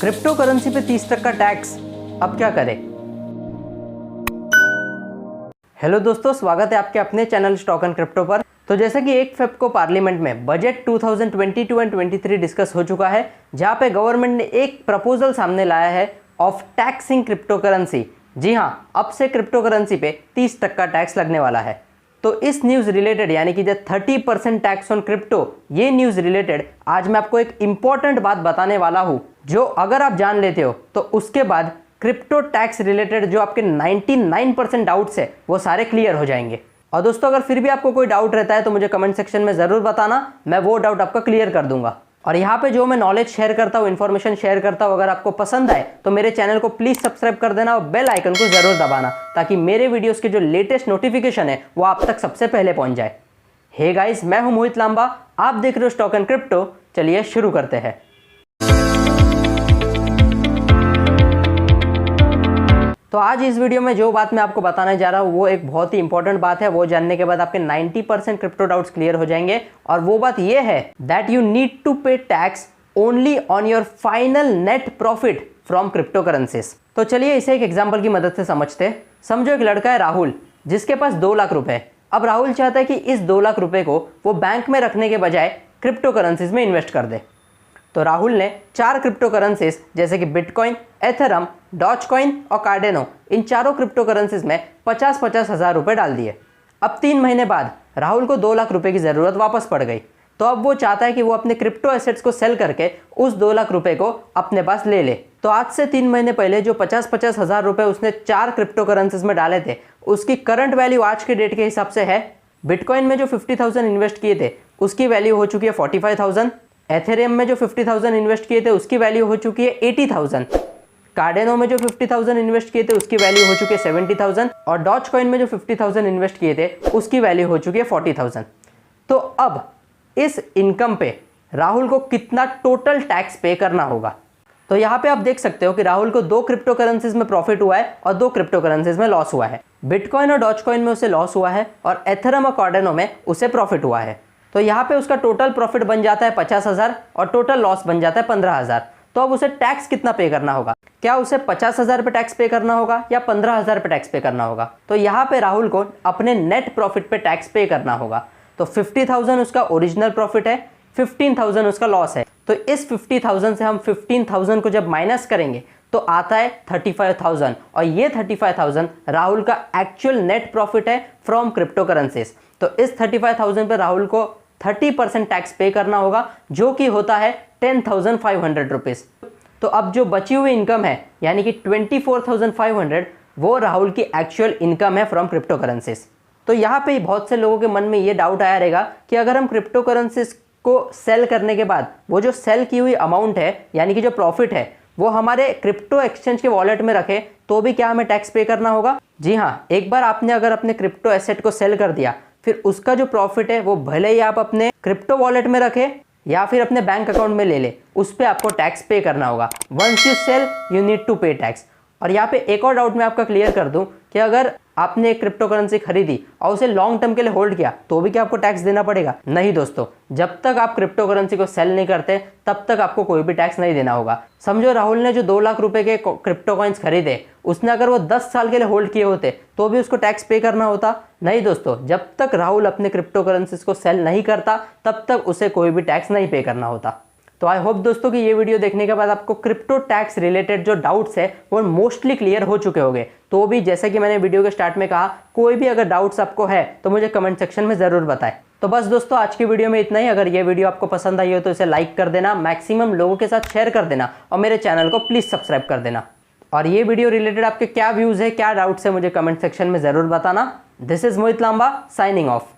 Crypto currency पे 30% tax, अब क्या करें। हेलो दोस्तों, स्वागत है आपके अपने चैनल स्टॉक एंड क्रिप्टो पर। तो जैसा कि 1 फेब को पार्लियामेंट में बजट 2022 एंड 23 डिस्कस हो चुका है, जहां पे गवर्नमेंट ने एक प्रपोजल सामने लाया है ऑफ टैक्सिंग क्रिप्टो करेंसी। जी हां, अब से क्रिप्टो करेंसी पे 30% टैक्स लगने वाला है। तो इस न्यूज़ रिलेटेड यानी कि 30% टैक्स ऑन क्रिप्टो, ये न्यूज़ रिलेटेड आज मैं आपको एक इंपॉर्टेंट बात बताने वाला हूं, जो अगर आप जान लेते हो तो उसके बाद क्रिप्टो टैक्स रिलेटेड जो आपके 99% डाउट्स है वो सारे क्लियर हो जाएंगे। और दोस्तों, अगर फिर भी आपको कोई डाउट रहता है तो मुझे कमेंट सेक्शन में ज़रूर बताना, मैं वो डाउट आपका क्लियर कर दूंगा। और यहाँ पे जो मैं नॉलेज शेयर करता हूँ, इन्फॉर्मेशन शेयर करता हूँ, अगर आपको पसंद आए तो मेरे चैनल को प्लीज़ सब्सक्राइब कर देना और बेल आइकन को ज़रूर दबाना, ताकि मेरे वीडियोस के जो लेटेस्ट नोटिफिकेशन है वो आप तक सबसे पहले पहुँच जाए। हे गाइस, मैं हूँ मोहित लांबा, आप देख रहे हो स्टॉक एंड क्रिप्टो। चलिए शुरू करते हैं। तो आज इस वीडियो में जो बात मैं आपको बताने जा रहा हूँ वो एक बहुत ही इंपॉर्टेंट बात है। वो जानने के बाद आपके 90% क्रिप्टो डाउट्स क्लियर हो जाएंगे। और वो बात ये है that you need to pay tax only on your final net profit from crypto currencies. तो चलिए इसे एक एग्जांपल की मदद से समझते हैं। समझो एक लड़का है राहुल, जिसके पास 2 लाख रुपए है। अब राहुल चाहता है कि इस 2 लाख रुपए को वो बैंक में रखने के बजाय क्रिप्टो करेंसीज में इन्वेस्ट कर दे। तो राहुल ने 4 क्रिप्टो करेंसीज जैसे कि बिटकॉइन, एथेरम, डॉजकॉइन और कार्डेनो, इन चारों क्रिप्टो करेंसीज में 50-50 हज़ार रुपये डाल दिए। अब 3 महीने बाद राहुल को 2 लाख रुपए की ज़रूरत वापस पड़ गई। तो अब वो चाहता है कि वो अपने क्रिप्टो एसेट्स को सेल करके उस 2 लाख रुपए को अपने पास ले ले। तो आज से 3 महीने पहले जो 50-50 हज़ार रुपये उसने 4 क्रिप्टो करेंसीज में डाले थे, उसकी करंट वैल्यू आज के डेट के हिसाब से है। बिटकॉइन में जो 50,000 इन्वेस्ट किए थे उसकी वैल्यू हो चुकी है 45,000। एथेरियम में जो 50,000 इन्वेस्ट किए थे उसकी वैल्यू हो चुकी है 80,000। कार्डेनो में जो 50,000 इन्वेस्ट किए थे उसकी वैल्यू हो चुकी है 70,000। और डॉजकॉइन में जो 50,000 इन्वेस्ट किए थे उसकी वैल्यू हो चुकी है 40,000। तो अब इस इनकम पे राहुल को कितना टोटल टैक्स पे करना होगा। तो यहाँ पे आप देख सकते हो कि राहुल को 2 क्रिप्टो करेंसीज में प्रॉफिट हुआ है और 2 क्रिप्टो करेंसीज में लॉस हुआ है। बिटकॉइन और डॉजकॉइन में उसे लॉस हुआ है और एथेरम और कार्डेनो में उसे प्रॉफिट हुआ है। तो यहाँ पे उसका टोटल प्रॉफिट बन जाता है 50,000 और टोटल लॉस बन जाता है 15,000। तो अब उसे टैक्स कितना पे करना होगा? क्या उसे 50,000 पे टैक्स पे करना होगा या 15,000 पे टैक्स पे करना होगा? तो यहाँ पे राहुल को अपने नेट प्रॉफिट पे टैक्स पे करना होगा। तो 50,000 उसका ओरिजिनल प्रॉफिट है, 15,000 उसका लॉस है। तो इस 50,000 से हम 15,000 को जब माइनस करेंगे तो आता है 35,000। और ये 35,000 राहुल का एक्चुअल नेट प्रॉफिट है फ्रॉम क्रिप्टो करेंसीज। तो इस 35,000 पे राहुल को 30% टैक्स पे करना होगा, जो कि होता है 10,500 रुपीज़। तो अब जो बची हुई इनकम है यानी कि 24,500, वो राहुल की एक्चुअल इनकम है फ्रॉम क्रिप्टो करेंसीज। तो यहाँ पे बहुत से लोगों के मन में ये डाउट आया रहेगा कि अगर हम क्रिप्टो करेंसीज को सेल करने के बाद वो जो सेल की हुई अमाउंट है यानी कि जो प्रॉफिट है वो हमारे क्रिप्टो एक्सचेंज के वॉलेट में रखे तो भी क्या हमें टैक्स पे करना होगा? जी हाँ, एक बार आपने अगर अपने क्रिप्टो एसेट को सेल कर दिया, फिर उसका जो प्रॉफिट है वो भले ही आप अपने क्रिप्टो वॉलेट में रखें या फिर अपने बैंक अकाउंट में ले ले, उस पर आपको टैक्स पे करना होगा। Once you sell you need to pay tax. और यहाँ पे एक और डाउट मैं आपका क्लियर कर दूं कि अगर आपने एक क्रिप्टो करेंसी खरीदी और उसे लॉन्ग टर्म के लिए होल्ड किया तो भी क्या आपको टैक्स देना पड़ेगा? नहीं दोस्तों, जब तक आप क्रिप्टो करेंसी को सेल नहीं करते तब तक आपको कोई भी टैक्स नहीं देना होगा। समझो राहुल ने जो 2 लाख रुपए के क्रिप्टो कॉइन्स खरीदे, उसने अगर वो 10 साल के लिए होल्ड किए होते तो भी उसको टैक्स पे करना होता? नहीं दोस्तों, जब तक राहुल अपने क्रिप्टो करेंसीज को सेल नहीं करता तब तक उसे कोई भी टैक्स नहीं पे करना होता। तो आई होप दोस्तों कि ये वीडियो देखने के बाद आपको क्रिप्टो टैक्स रिलेटेड जो डाउट्स है वो मोस्टली क्लियर हो चुके होंगे। तो भी जैसे कि मैंने वीडियो के स्टार्ट में कहा, कोई भी अगर डाउट्स आपको है तो मुझे कमेंट सेक्शन में ज़रूर बताएं। तो बस दोस्तों, आज की वीडियो में इतना ही। अगर ये वीडियो आपको पसंद आई हो तो इसे लाइक कर देना, मैक्सिमम लोगों के साथ शेयर कर देना और मेरे चैनल को प्लीज़ सब्सक्राइब कर देना। और ये वीडियो रिलेटेड आपके क्या व्यूज़ है, क्या डाउट्स है, मुझे कमेंट सेक्शन में ज़रूर बताना। This is Mohit Lamba signing of.